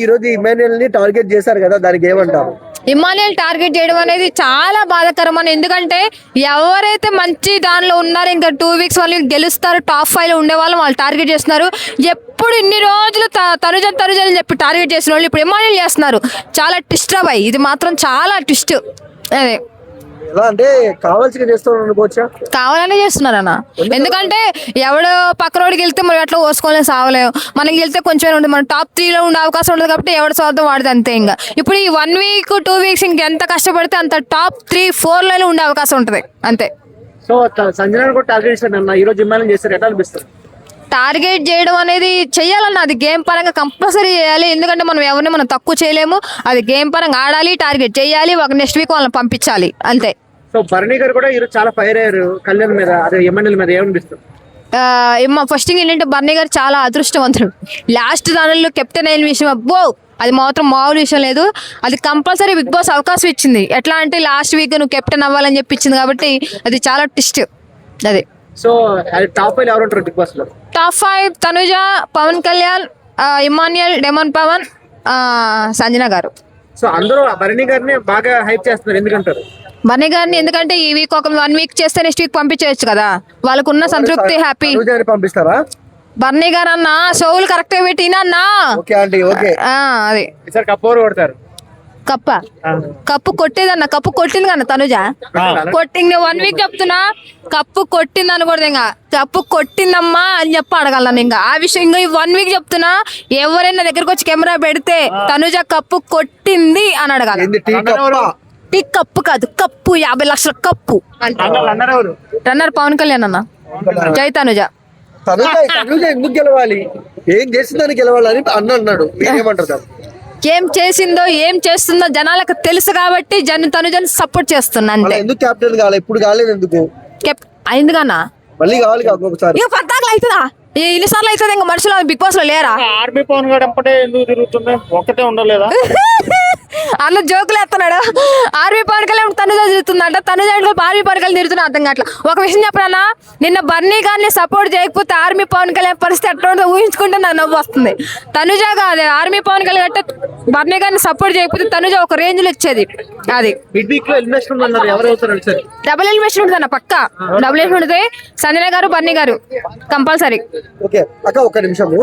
ఈ రోజు ఇమాన్యుయల్ ని టార్గెట్ చేశారు కదా, దానికి ఏమంటారు? ఇమాన్యుయల్ టార్గెట్ చేయడం అనేది చాలా బాధాకరం అని, ఎందుకంటే ఎవరైతే మంచి దానిలో ఉన్నారో ఇంకా 2 వీక్స్ వాళ్ళు గెలుస్తారు, టాప్ 5 లో ఉండే వాళ్ళు టార్గెట్ చేస్తున్నారు. ఎప్పుడు ఇన్ని రోజులు తనుజ అని చెప్పి టార్గెట్ చేసిన వాళ్ళు ఇప్పుడు ఇమాన్యుయల్ చేస్తున్నారు. చాలా ట్విస్ట్ బాయ్, ఇది మాత్రం చాలా ట్విస్ట్. అదే ఎలా అంటే కావాల్సిగా చేస్తున్నారు అనుకోవచ్చా? కావాలనే చేస్తున్నారు అన్న, ఎందుకంటే ఎవడో పక్క రోడ్కి వెళ్తే మనం ఎట్లా ఓసుకోలేదు సావలేము, మనకి వెళ్తే కొంచెం ఉంటుంది, మన టాప్ 3 లో ఉండే అవకాశం ఉంటుంది కాబట్టి ఎవరి స్వార్థం వాడితే అంతే. ఇంకా ఇప్పుడు ఈ 1 వీక్ 2 వీక్స్ ఇంకెంత కష్టపడితే అంత టాప్ 3 4 లోనే ఉండే అవకాశం ఉంటుంది అంతే. సో సంజన కూడా టార్గెట్ చేశారు అన్న, ఈ రోజు ఇమాన్యుయల్ చేస్తారు, ఎట్లా అనిపిస్తుంది? టార్గెట్ చేయడం అనేది చెయ్యాలన్న, అది గేమ్ పరంగా కంపల్సరీ చేయాలి, ఎందుకంటే మనం ఎవరిని మనం తక్కువ చేయలేము. అది గేమ్ పరంగా ఆడాలి, టార్గెట్ చేయాలి, ఒక నెక్స్ట్ వీక్ వాళ్ళని పంపించాలి అంతే. సో భరణి గారు కూడా ఈరోజు చాలా ఫైర్ అయ్యారు కళ్యాణ్ మీద, అదే ఇమాన్యుయల్ మీద, ఏమనిపిస్తుంది? ఫస్ట్ థింగ్ ఏంటంటే బర్నీ గారు చాలా అదృష్టవంతుడు. లాస్ట్ దానిలో కెప్టెన్ అయిన విషయం అబ్బో అది మాత్రం మామూలు విషయం లేదు. అది కంపల్సరీ బిగ్ బాస్ అవకాశం ఇచ్చింది. ఎట్లా అంటే లాస్ట్ వీక్ నువ్వు కెప్టెన్ అవ్వాలని చెప్పి ఇచ్చింది కాబట్టి అది చాలా ట్విస్ట్. అది సో టాప్ 5 ఎవరు ఉంటారు బిగ్ బాస్ లో? టాప్ 5 తనుజ, పవన్ కళ్యాణ్, ఇమాన్యుయల్, డెమన్ పవన్, సంజన గారు. సో అందరూ భరణి గారిని బాగా హైప్ చేస్తున్నారు, ఎందుకంటారు? బర్నీ గారిని ఎందుకంటే ఈ వీక్ ఒక 1 వీక్ చేస్తే నెక్స్ట్ వీక్ పంపించవచ్చు కదా, వాళ్ళకున్న సంతృప్తి హ్యాపీ. పంపిస్తారా? బర్నీ గారు అన్న షోలు కరెక్ట్ పెట్టినా అన్న, అది కొడతారు. కప్పు కొట్టేదన్న, కప్పు కొట్టింది కన్నా తనుజ, కొట్టింది 1 వీక్ చెప్తున్నా, కప్పు కొట్టింది అనకూడదు, ఇంకా కప్పు కొట్టిందమ్మా అని చెప్పి అడగలను. ఇంకా ఆ విషయం ఇంకా 1 వీక్ చెప్తున్నా, ఎవరైనా దగ్గరకు వచ్చి కెమెరా పెడితే తనుజ కప్పు కొట్టింది అని అడగాలి. టీ కప్పు కాదు, కప్పు 50 లక్షల కప్పు. రన్నర్ పవన్ కళ్యాణ్ అన్న, జై తనుజ. తనుజ ఎందుకు గెలవాలి, ఏం చేసిందని గెలవాలని అన్నాడు, మీరేమంటారు? ఏం చేసిందో ఏం చేస్తుందో జనాలకు తెలుసు కాబట్టి తనుజని సపోర్ట్ చేస్తున్నా అంతే. ఎందుకు కెప్టెన్ కావాలి, ఇప్పుడు కాలేదు ఎందుకు? అయింది కన్నా మళ్ళీ కావాలి ఒకసారి. ఇక పద్దాకలు అవుతుందా, ఇన్నిసార్లు అవుతుంది, ఇంకా మనుషులు బిగ్ బాస్ లో లేరా? ఆర్మీ పవన్ గారు ఎంపటే ఎందుకు తిరుగుతుంది, ఒక్కటే ఉండలేదా? అన్న జోకులు ఎత్తున్నాడు. ఆర్మీ పవన్ కళ్యాణ్ తనుజ తిరుగుతుందంట, తనుజ ఆర్మీ పవన్ కళ్యాణ్ తిరుగుతున్నా అర్థం కావట్లా. ఒక విషయం చెప్పనా, నిన్న బర్నీ గారిని సపోర్ట్ చేయకపోతే ఆర్మీ పవన్ కళ్యాణ్ పరిస్థితి ఎట్లా ఉంటుందో ఊహించుకుంటే నాకు నవ్వు వస్తుంది. తనుజ కాదు, ఆర్మీ పవన్ కళ్యాణ్ అంటే బర్నీ గారిని సపోర్ట్ చేయకపోతే తనుజ ఒక రేంజ్ లో ఇచ్చేది. అది డబుల్ ఎలిమినేషన్ ఉంటుంది అన్న, పక్కా డబుల్ ఎలిమినేషన్ ఉంటుంది. సంజన గారు, బర్నీ గారు కంపల్సరీ. ఓకే అక్క, ఒక్క నిమిషము.